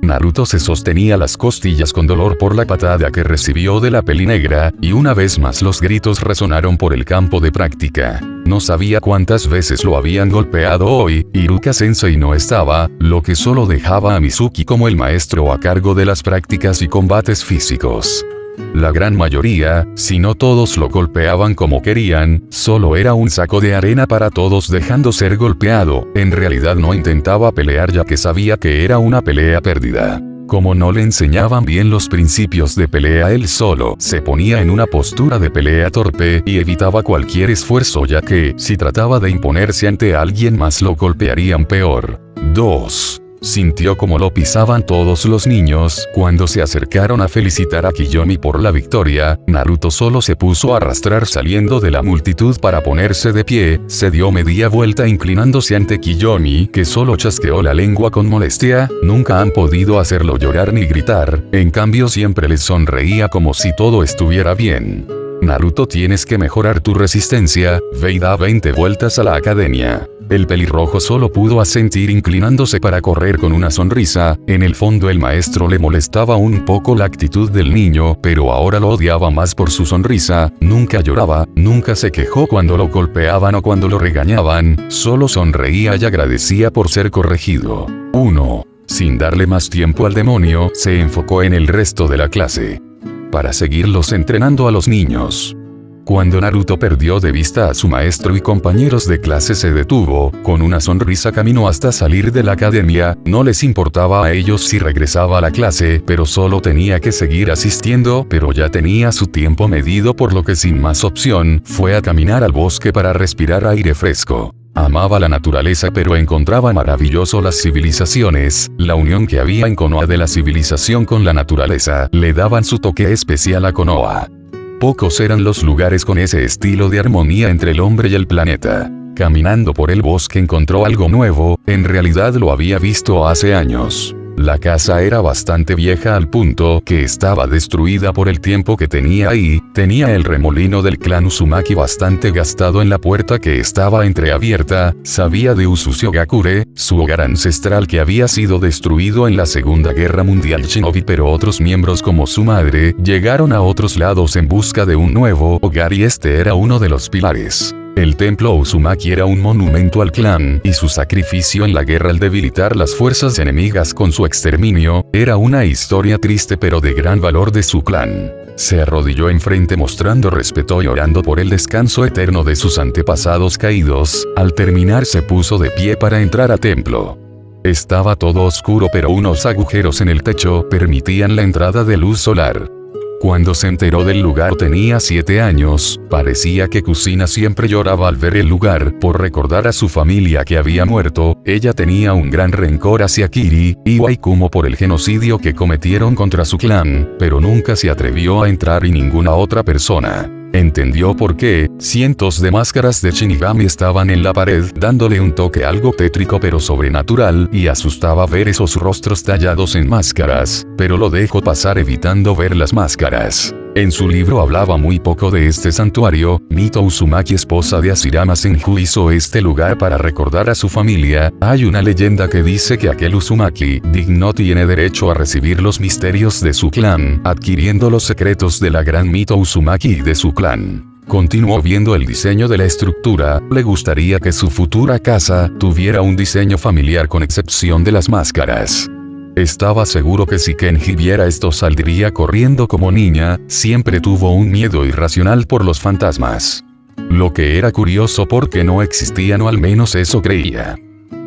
Naruto se sostenía las costillas con dolor por la patada que recibió de la peli negra, y una vez más los gritos resonaron por el campo de práctica. No sabía cuántas veces lo habían golpeado hoy. Iruka Sensei no estaba, lo que solo dejaba a Mizuki como el maestro a cargo de las prácticas y combates físicos. La gran mayoría, si no todos, lo golpeaban como querían, solo era un saco de arena para todos dejando ser golpeado. En realidad no intentaba pelear ya que sabía que era una pelea perdida. Como no le enseñaban bien los principios de pelea, él solo se ponía en una postura de pelea torpe y evitaba cualquier esfuerzo, ya que si trataba de imponerse ante alguien más lo golpearían peor. 2. Sintió como lo pisaban todos los niños. Cuando se acercaron a felicitar a Kiyomi por la victoria, Naruto solo se puso a arrastrar saliendo de la multitud para ponerse de pie. Se dio media vuelta inclinándose ante Kiyomi, que solo chasqueó la lengua con molestia. Nunca han podido hacerlo llorar ni gritar, en cambio siempre les sonreía como si todo estuviera bien. Naruto, tienes que mejorar tu resistencia, ve y da 20 vueltas a la academia. El pelirrojo solo pudo asentir inclinándose para correr con una sonrisa. En el fondo el maestro le molestaba un poco la actitud del niño, pero ahora lo odiaba más por su sonrisa. Nunca lloraba, nunca se quejó cuando lo golpeaban o cuando lo regañaban, solo sonreía y agradecía por ser corregido. 1. Sin darle más tiempo al demonio, se enfocó en el resto de la clase. Para seguirlos entrenando a los niños. Cuando Naruto perdió de vista a su maestro y compañeros de clase, se detuvo. Con una sonrisa caminó hasta salir de la academia. No les importaba a ellos si regresaba a la clase, pero solo tenía que seguir asistiendo. Pero ya tenía su tiempo medido, por lo que sin más opción, fue a caminar al bosque para respirar aire fresco. Amaba la naturaleza, pero encontraba maravilloso las civilizaciones. La unión que había en Konoha de la civilización con la naturaleza le daban su toque especial a Konoha. Pocos eran los lugares con ese estilo de armonía entre el hombre y el planeta. Caminando por el bosque encontró algo nuevo, en realidad lo había visto hace años. La casa era bastante vieja al punto que estaba destruida por el tiempo que tenía ahí. Tenía el remolino del clan Uzumaki bastante gastado en la puerta que estaba entreabierta. Sabía de Usushigakure, su hogar ancestral que había sido destruido en la Segunda Guerra Mundial Shinobi, pero otros miembros como su madre llegaron a otros lados en busca de un nuevo hogar y este era uno de los pilares. El templo Uzumaki era un monumento al clan, y su sacrificio en la guerra al debilitar las fuerzas enemigas con su exterminio, era una historia triste pero de gran valor de su clan. Se arrodilló enfrente mostrando respeto y orando por el descanso eterno de sus antepasados caídos. Al terminar se puso de pie para entrar al templo. Estaba todo oscuro, pero unos agujeros en el techo permitían la entrada de luz solar. Cuando se enteró del lugar tenía 7 años, parecía que Kusina siempre lloraba al ver el lugar, por recordar a su familia que había muerto. Ella tenía un gran rencor hacia Kiri y Waikumo por el genocidio que cometieron contra su clan, pero nunca se atrevió a entrar y ninguna otra persona entendió por qué. Cientos de máscaras de Shinigami estaban en la pared, dándole un toque algo tétrico pero sobrenatural, y asustaba ver esos rostros tallados en máscaras, pero lo dejó pasar evitando ver las máscaras. En su libro hablaba muy poco de este santuario. Mito Uzumaki, esposa de Ashirama Senju, hizo este lugar para recordar a su familia. Hay una leyenda que dice que aquel Uzumaki digno tiene derecho a recibir los misterios de su clan, adquiriendo los secretos de la gran Mito Uzumaki y de su clan. Continuó viendo el diseño de la estructura. Le gustaría que su futura casa tuviera un diseño familiar con excepción de las máscaras. Estaba seguro que si Kenji viera esto saldría corriendo como niña. Siempre tuvo un miedo irracional por los fantasmas. Lo que era curioso porque no existían, o al menos eso creía.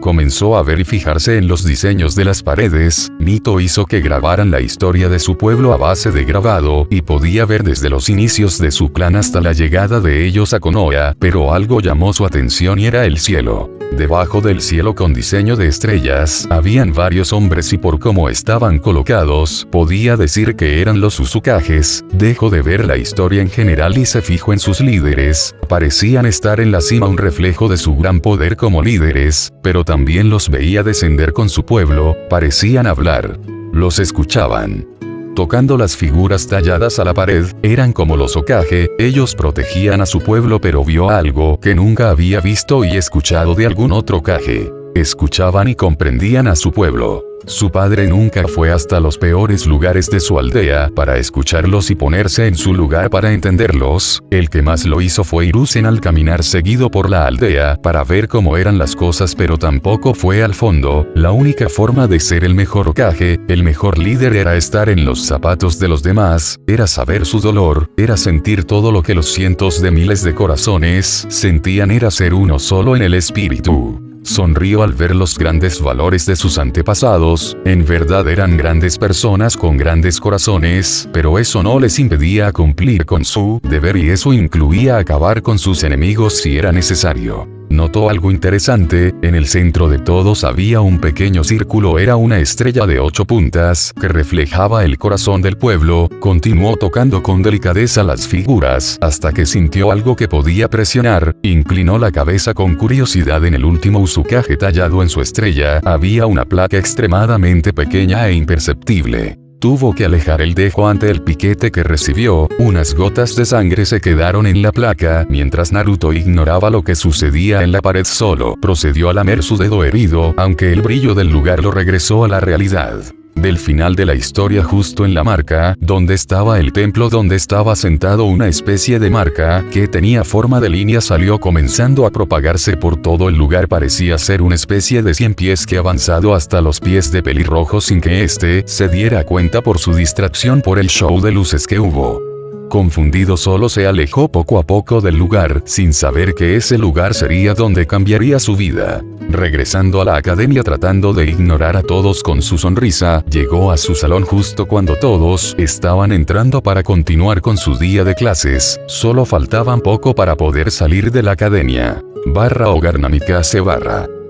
Comenzó a ver y fijarse en los diseños de las paredes. Mito hizo que grabaran la historia de su pueblo a base de grabado, y podía ver desde los inicios de su clan hasta la llegada de ellos a Konoha, pero algo llamó su atención y era el cielo. Debajo del cielo con diseño de estrellas, habían varios hombres y por cómo estaban colocados, podía decir que eran los Uzukages. Dejó de ver la historia en general y se fijó en sus líderes. Parecían estar en la cima, un reflejo de su gran poder como líderes, pero también los veía descender con su pueblo. Parecían hablar. Los escuchaban. Tocando las figuras talladas a la pared, eran como los Hokage. Ellos protegían a su pueblo, pero vio algo que nunca había visto y escuchado de algún otro Hokage. Escuchaban y comprendían a su pueblo. Su padre nunca fue hasta los peores lugares de su aldea para escucharlos y ponerse en su lugar para entenderlos. El que más lo hizo fue Hiruzen al caminar seguido por la aldea para ver cómo eran las cosas, pero tampoco fue al fondo. La única forma de ser el mejor Hokage, el mejor líder, era estar en los zapatos de los demás, era saber su dolor, era sentir todo lo que los cientos de miles de corazones sentían, era ser uno solo en el espíritu. Sonrió al ver los grandes valores de sus antepasados. En verdad eran grandes personas con grandes corazones, pero eso no les impedía cumplir con su deber, y eso incluía acabar con sus enemigos si era necesario. Notó algo interesante. En el centro de todos había un pequeño círculo, era una estrella de 8 puntas que reflejaba el corazón del pueblo. Continuó tocando con delicadeza las figuras hasta que sintió algo que podía presionar. Inclinó la cabeza con curiosidad. En el último Uzukage tallado en su estrella había una placa extremadamente pequeña e imperceptible. Tuvo que alejar el dedo ante el piquete que recibió. Unas gotas de sangre se quedaron en la placa. Mientras Naruto ignoraba lo que sucedía en la pared, solo procedió a lamer su dedo herido, aunque el brillo del lugar lo regresó a la realidad. Del final de la historia, justo en la marca donde estaba el templo, donde estaba sentado, una especie de marca que tenía forma de línea salió comenzando a propagarse por todo el lugar. Parecía ser una especie de 100 pies que avanzado hasta los pies de Pelirrojo sin que éste se diera cuenta por su distracción por el show de luces que hubo. Confundido, solo se alejó poco a poco del lugar, sin saber que ese lugar sería donde cambiaría su vida. Regresando a la academia tratando de ignorar a todos con su sonrisa, llegó a su salón justo cuando todos estaban entrando para continuar con su día de clases. Solo faltaban poco para poder salir de la academia. Hogar Namikaze.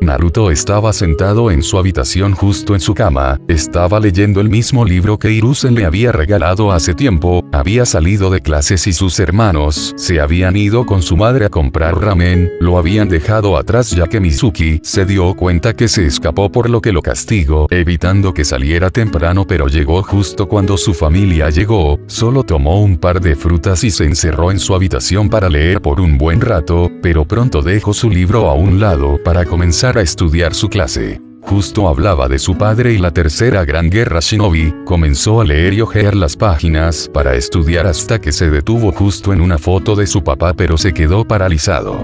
Naruto estaba sentado en su habitación justo en su cama. Estaba leyendo el mismo libro que Hiruzen le había regalado hace tiempo. Había salido de clases y sus hermanos se habían ido con su madre a comprar ramen. Lo habían dejado atrás ya que Mizuki se dio cuenta que se escapó, por lo que lo castigó, evitando que saliera temprano, pero llegó justo cuando su familia llegó. Solo tomó un par de frutas y se encerró en su habitación para leer por un buen rato, pero pronto dejó su libro a un lado para comenzar a estudiar su clase. Justo hablaba de su padre y la tercera gran guerra shinobi. Comenzó a leer y hojear las páginas para estudiar hasta que se detuvo justo en una foto de su papá, pero se quedó paralizado.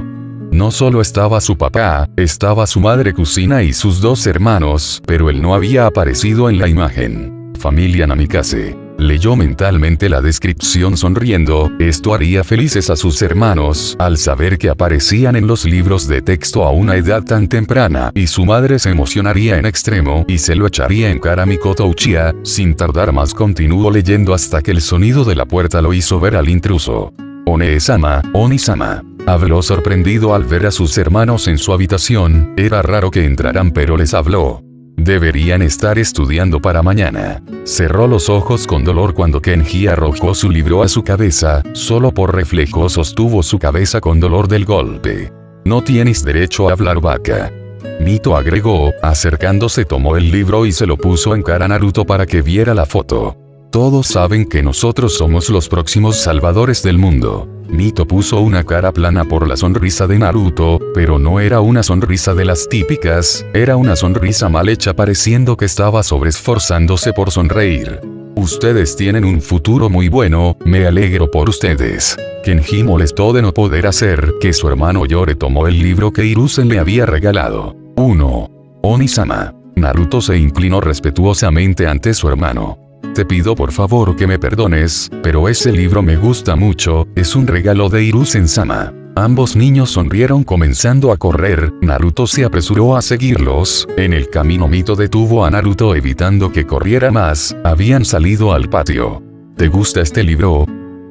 No solo estaba su papá, estaba su madre Kusina y sus 2 hermanos, pero él no había aparecido en la imagen. Familia Namikaze. leyó mentalmente la descripción sonriendo. Esto haría felices a sus hermanos al saber que aparecían en los libros de texto a una edad tan temprana, y su madre se emocionaría en extremo y se lo echaría en cara a Mikoto Uchiha. Sin tardar más continuó leyendo hasta que el sonido de la puerta lo hizo ver al intruso. One-sama, Oni-sama. Habló sorprendido al ver a sus hermanos en su habitación. Era raro que entraran, pero les habló. Deberían estar estudiando para mañana. Cerró los ojos con dolor cuando Kenji arrojó su libro a su cabeza. Solo por reflejo sostuvo su cabeza con dolor del golpe. No tienes derecho a hablar, vaca. Mito agregó. Acercándose tomó el libro y se lo puso en cara a Naruto para que viera la foto. Todos saben que nosotros somos los próximos salvadores del mundo. Mito puso una cara plana por la sonrisa de Naruto, pero no era una sonrisa de las típicas, era una sonrisa mal hecha, pareciendo que estaba sobreesforzándose por sonreír. Ustedes tienen un futuro muy bueno, me alegro por ustedes. Kenji, molestó de no poder hacer que su hermano llore, tomó el libro que Hiruzen le había regalado. 1. Oni-sama. Naruto se inclinó respetuosamente ante su hermano. Te pido por favor que me perdones, pero ese libro me gusta mucho, es un regalo de Hiruzen-sama. Ambos niños sonrieron comenzando a correr. Naruto se apresuró a seguirlos. En el camino Mito detuvo a Naruto evitando que corriera más. Habían salido al patio. ¿Te gusta este libro?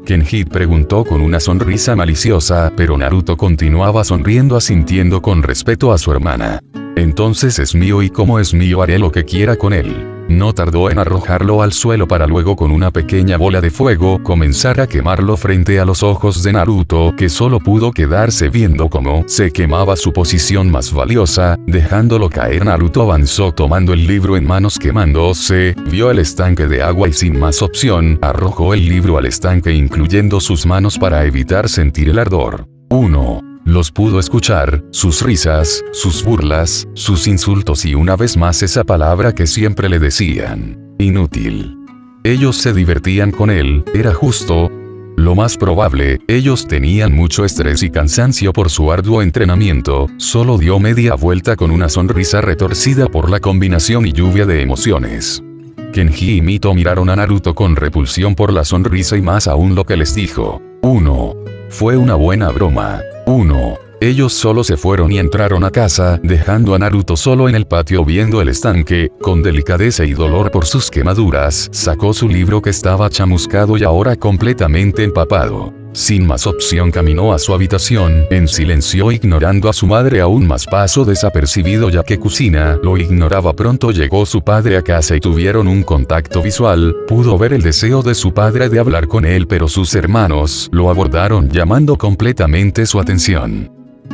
Kenji preguntó con una sonrisa maliciosa, pero Naruto continuaba sonriendo, asintiendo con respeto a su hermana. Entonces es mío, y como es mío haré lo que quiera con él. No tardó en arrojarlo al suelo para luego con una pequeña bola de fuego comenzar a quemarlo frente a los ojos de Naruto, que solo pudo quedarse viendo cómo se quemaba su posición más valiosa. Dejándolo caer, Naruto avanzó tomando el libro en manos quemándose, vio el estanque de agua y sin más opción, arrojó el libro al estanque incluyendo sus manos para evitar sentir el ardor. 1. Los pudo escuchar, sus risas, sus burlas, sus insultos y una vez más esa palabra que siempre le decían. Inútil. Ellos se divertían con él, era justo. Lo más probable, ellos tenían mucho estrés y cansancio por su arduo entrenamiento. Solo dio media vuelta con una sonrisa retorcida por la combinación y lluvia de emociones. Kenji y Mito miraron a Naruto con repulsión por la sonrisa y más aún lo que les dijo. 1. Fue una buena broma. 1. Ellos solo se fueron y entraron a casa, dejando a Naruto solo en el patio viendo el estanque. Con delicadeza y dolor por sus quemaduras, sacó su libro que estaba chamuscado y ahora completamente empapado. Sin más opción caminó a su habitación, en silencio, ignorando a su madre. Aún más pasó desapercibido ya que Kusina lo ignoraba. Pronto llegó su padre a casa y tuvieron un contacto visual. Pudo ver el deseo de su padre de hablar con él, pero sus hermanos lo abordaron llamando completamente su atención.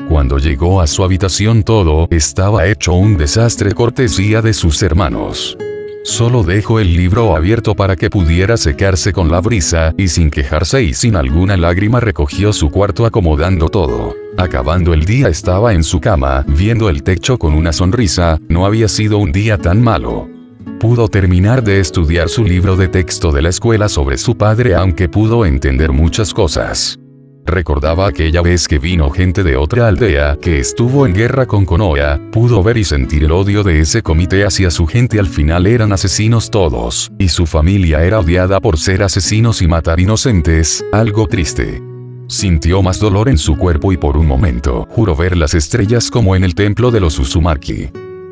Cuando llegó a su habitación todo estaba hecho un desastre, cortesía de sus hermanos. Solo dejó el libro abierto para que pudiera secarse con la brisa, y sin quejarse y sin alguna lágrima recogió su cuarto acomodando todo. Acabando el día estaba en su cama, viendo el techo con una sonrisa. No había sido un día tan malo. Pudo terminar de estudiar su libro de texto de la escuela sobre su padre, aunque pudo entender muchas cosas. Recordaba aquella vez que vino gente de otra aldea que estuvo en guerra con Konoha, pudo ver y sentir el odio de ese comité hacia su gente. Al final eran asesinos todos, y su familia era odiada por ser asesinos y matar inocentes, algo triste. Sintió más dolor en su cuerpo y por un momento juró ver las estrellas como en el templo de los Uzumaki.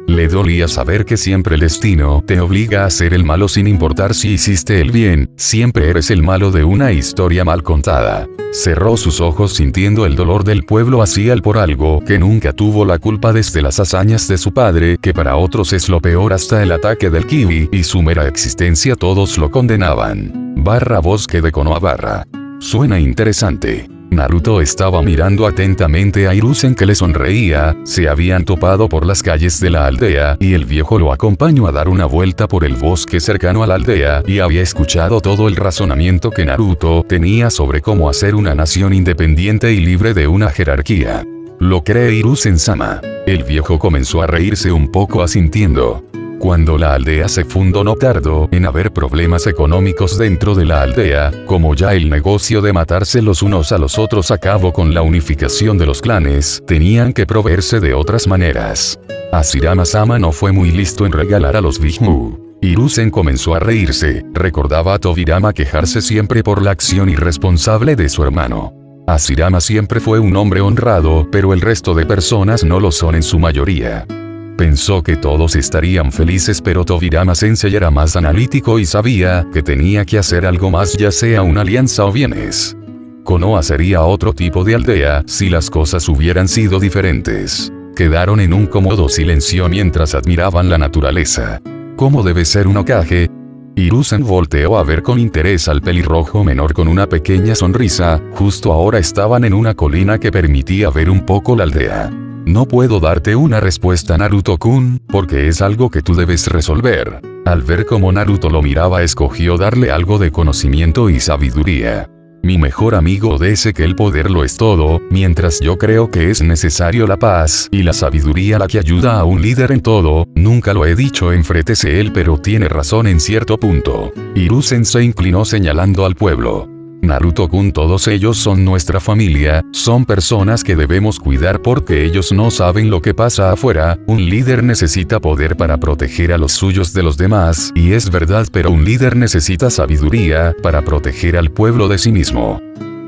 Le dolía saber que siempre el destino te obliga a hacer el malo sin importar si hiciste el bien, siempre eres el malo de una historia mal contada. Cerró sus ojos sintiendo el dolor del pueblo hacia él por algo que nunca tuvo la culpa, desde las hazañas de su padre, que para otros es lo peor, hasta el ataque del Kiwi y su mera existencia todos lo condenaban. Bosque de Konoha. Suena interesante. Naruto estaba mirando atentamente a Hiruzen, que le sonreía. Se habían topado por las calles de la aldea y el viejo lo acompañó a dar una vuelta por el bosque cercano a la aldea y había escuchado todo el razonamiento que Naruto tenía sobre cómo hacer una nación independiente y libre de una jerarquía. ¿Lo cree Hiruzen-sama? El viejo comenzó a reírse un poco asintiendo. Cuando la aldea se fundó no tardó en haber problemas económicos dentro de la aldea, como ya el negocio de matarse los unos a los otros acabó con la unificación de los clanes, tenían que proveerse de otras maneras. Hashirama-sama no fue muy listo en regalar a los Biju. Hiruzen comenzó a reírse, recordaba a Tobirama quejarse siempre por la acción irresponsable de su hermano. Hashirama siempre fue un hombre honrado, pero el resto de personas no lo son en su mayoría. Pensó que todos estarían felices, pero Tobirama Sensei era más analítico y sabía que tenía que hacer algo más, ya sea una alianza o bienes. Konoha sería otro tipo de aldea si las cosas hubieran sido diferentes. Quedaron en un cómodo silencio mientras admiraban la naturaleza. ¿Cómo debe ser un Hokage? Hiruzen volteó a ver con interés al pelirrojo menor con una pequeña sonrisa. Justo ahora estaban en una colina que permitía ver un poco la aldea. No puedo darte una respuesta, Naruto-kun, porque es algo que tú debes resolver. Al ver cómo Naruto lo miraba, escogió darle algo de conocimiento y sabiduría. Mi mejor amigo dice que el poder lo es todo, mientras yo creo que es necesario la paz y la sabiduría la que ayuda a un líder en todo. Nunca lo he dicho, enfrétese él, pero tiene razón en cierto punto. Hiruzen se inclinó señalando al pueblo. Naruto-kun, todos ellos son nuestra familia, son personas que debemos cuidar porque ellos no saben lo que pasa afuera. Un líder necesita poder para proteger a los suyos de los demás, y es verdad, pero un líder necesita sabiduría para proteger al pueblo de sí mismo.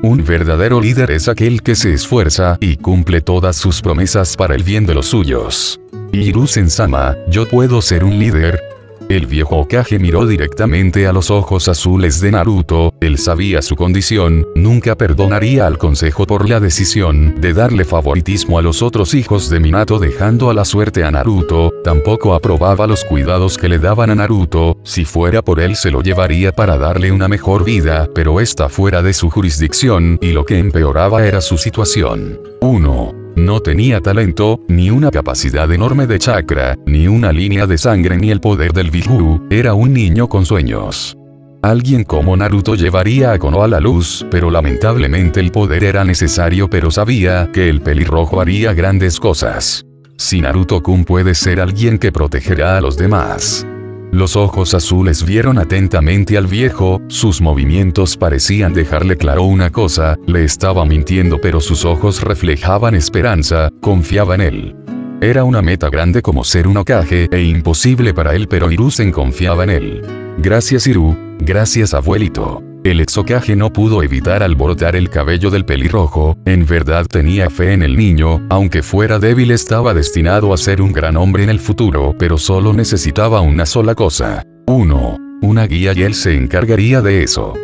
Un verdadero líder es aquel que se esfuerza y cumple todas sus promesas para el bien de los suyos. Hiruzen-sama, ¿yo puedo ser un líder? El viejo Hokage miró directamente a los ojos azules de Naruto. Él sabía su condición, nunca perdonaría al consejo por la decisión de darle favoritismo a los otros hijos de Minato dejando a la suerte a Naruto. Tampoco aprobaba los cuidados que le daban a Naruto. Si fuera por él se lo llevaría para darle una mejor vida, pero está fuera de su jurisdicción y lo que empeoraba era su situación. 1. No tenía talento, ni una capacidad enorme de chakra, ni una línea de sangre, ni el poder del Biju. Era un niño con sueños. Alguien como Naruto llevaría a Konoha a la luz, pero lamentablemente el poder era necesario, pero sabía que el pelirrojo haría grandes cosas. Si Naruto-kun puede ser alguien que protegerá a los demás. Los ojos azules vieron atentamente al viejo, sus movimientos parecían dejarle claro una cosa, le estaba mintiendo, pero sus ojos reflejaban esperanza, confiaba en él. Era una meta grande como ser un Hokage e imposible para él, pero Hiruzen confiaba en él. Gracias Hiru, gracias abuelito. El ex Hokage no pudo evitar alborotar el cabello del pelirrojo. En verdad tenía fe en el niño, aunque fuera débil estaba destinado a ser un gran hombre en el futuro, pero solo necesitaba una sola cosa. Una guía y él se encargaría de eso.